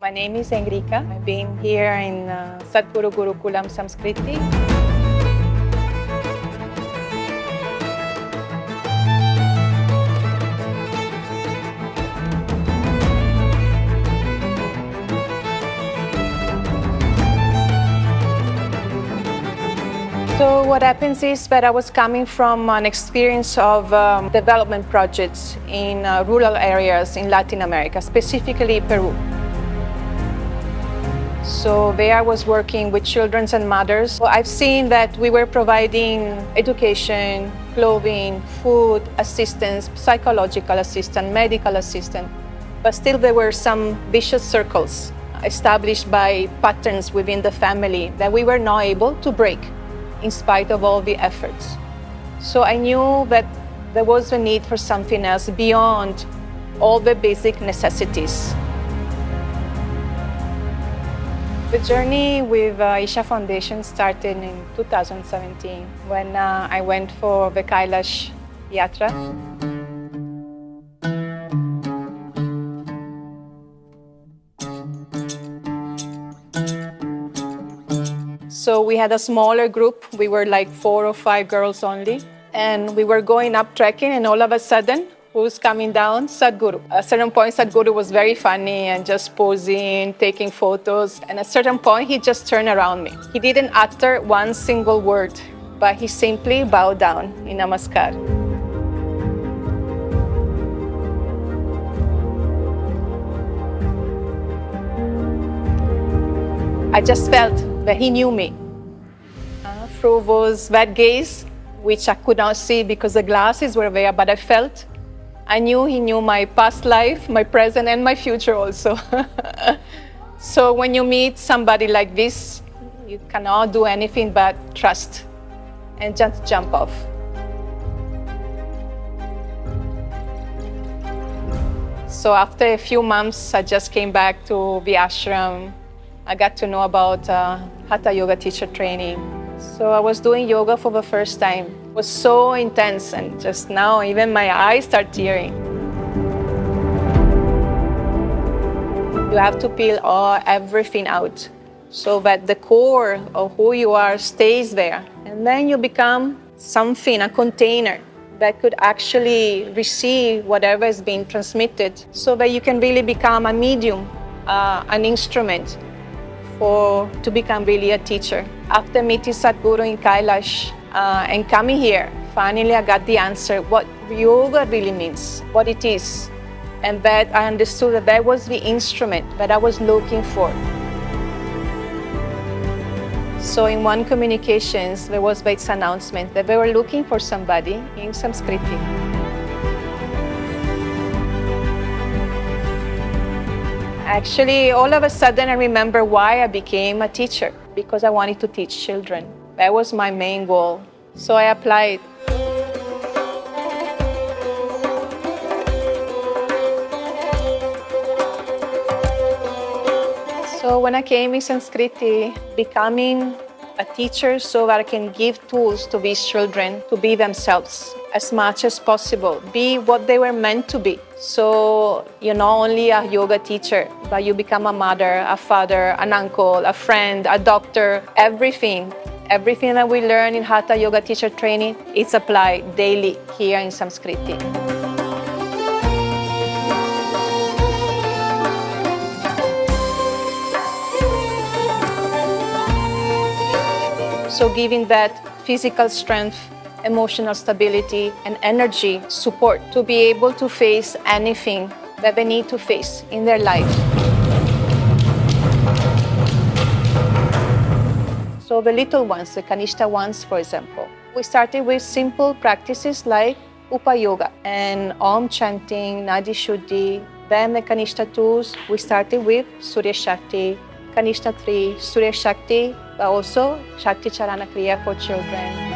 My name is Enrica. I've been here in Sadhguru Gurukulam Sanskriti. So what happens is that I was coming from an experience of development projects in rural areas in Latin America, specifically Peru. So there I was working with children and mothers. So I've seen that we were providing education, clothing, food, assistance, psychological assistance, medical assistance, but still there were some vicious circles established by patterns within the family that we were not able to break in spite of all the efforts. So I knew that there was a need for something else beyond all the basic necessities. The journey with Isha Foundation started in 2017 when I went for the Kailash Yatra. So we had a smaller group. We were like 4 or 5 girls only. And we were going up trekking, and all of a sudden, who's coming down? Sadhguru. At a certain point, Sadhguru was very funny and just posing, taking photos. And at a certain point, he just turned around me. He didn't utter one single word, but he simply bowed down in namaskar. I just felt that he knew me through those that gaze, which I could not see because the glasses were there, but I knew he knew my past life, my present, and my future also. So when you meet somebody like this, you cannot do anything but trust and just jump off. So after a few months, I just came back to the ashram. I got to know about Hatha yoga teacher training. So I was doing yoga for the first time. It was so intense, and just now even my eyes start tearing. You have to peel everything out so that the core of who you are stays there. And then you become something, a container that could actually receive whatever is being transmitted, so that you can really become a medium, an instrument to become really a teacher. After meeting Sadhguru in Kailash and coming here, finally I got the answer what yoga really means, what it is. And that I understood that was the instrument that I was looking for. So in one communications, there was this announcement that they were looking for somebody in Sanskriti. Actually, all of a sudden, I remember why I became a teacher, because I wanted to teach children. That was my main goal. So I applied. So when I came in Sanskriti, becoming a teacher so that I can give tools to these children to be themselves as much as possible, be what they were meant to be. So you're not only a yoga teacher, but you become a mother, a father, an uncle, a friend, a doctor, everything. Everything that we learn in Hatha yoga teacher training, it's applied daily here in Sanskriti. So giving that physical strength, emotional stability, and energy support to be able to face anything that they need to face in their life. So the little ones, the Kanishta ones, for example, we started with simple practices like Upa Yoga and Om chanting, Nadi Shuddhi. Then the Kanishta 2s, we started with Surya Shakti, Kanishta 3, Surya Shakti, but also Shakti Charana Kriya for children.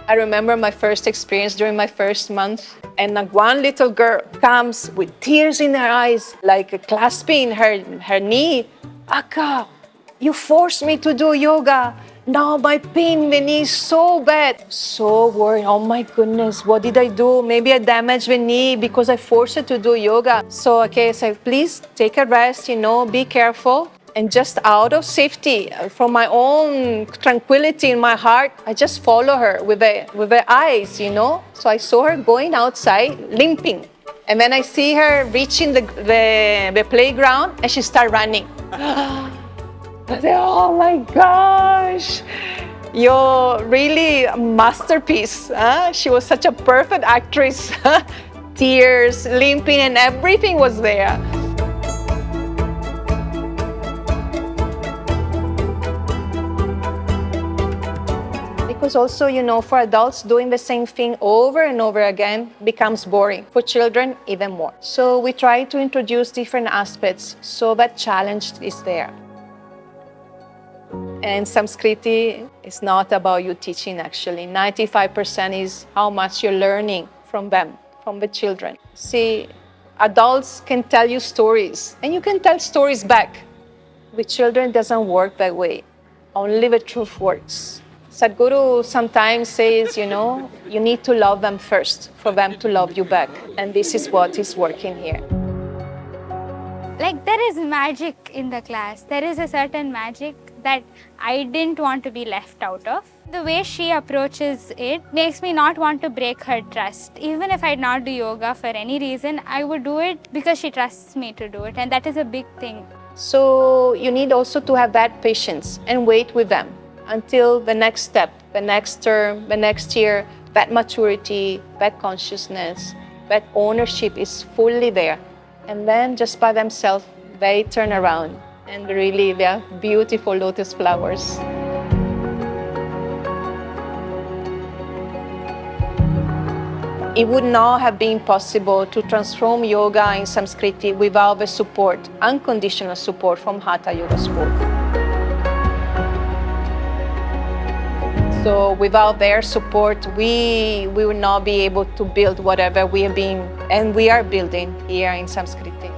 I remember my first experience during my first month, and one little girl comes with tears in her eyes, like clasping her knee. Akka, you forced me to do yoga. Now my pain in the knee is so bad. So worried. Oh my goodness, what did I do? Maybe I damaged the knee because I forced her to do yoga. So, okay, I said, please take a rest, be careful. And just out of safety, from my own tranquility in my heart, I just follow her with the eyes, So I saw her going outside, limping. And then I see her reaching the playground and she started running. I said, oh my gosh, you're really a masterpiece. Huh? She was such a perfect actress. Tears, limping, and everything was there. Because also, for adults, doing the same thing over and over again becomes boring. For children, even more. So we try to introduce different aspects so that challenge is there. And Sanskriti is not about you teaching, actually. 95% is how much you're learning from them, from the children. See, adults can tell you stories, and you can tell stories back. With children, it doesn't work that way. Only the truth works. Sadhguru sometimes says, you need to love them first for them to love you back. And this is what is working here. Like, there is magic in the class. There is a certain magic that I didn't want to be left out of. The way she approaches it makes me not want to break her trust. Even if I did not do yoga for any reason, I would do it because she trusts me to do it, and that is a big thing. So you need also to have that patience and wait with them until the next step, the next term, the next year, that maturity, that consciousness, that ownership is fully there. And then just by themselves, they turn around and really they are beautiful lotus flowers. It would not have been possible to transform yoga in Sanskriti without the support, unconditional support from Hatha Yoga School. So without their support, we will not be able to build whatever we have been and we are building here in Sanskriti.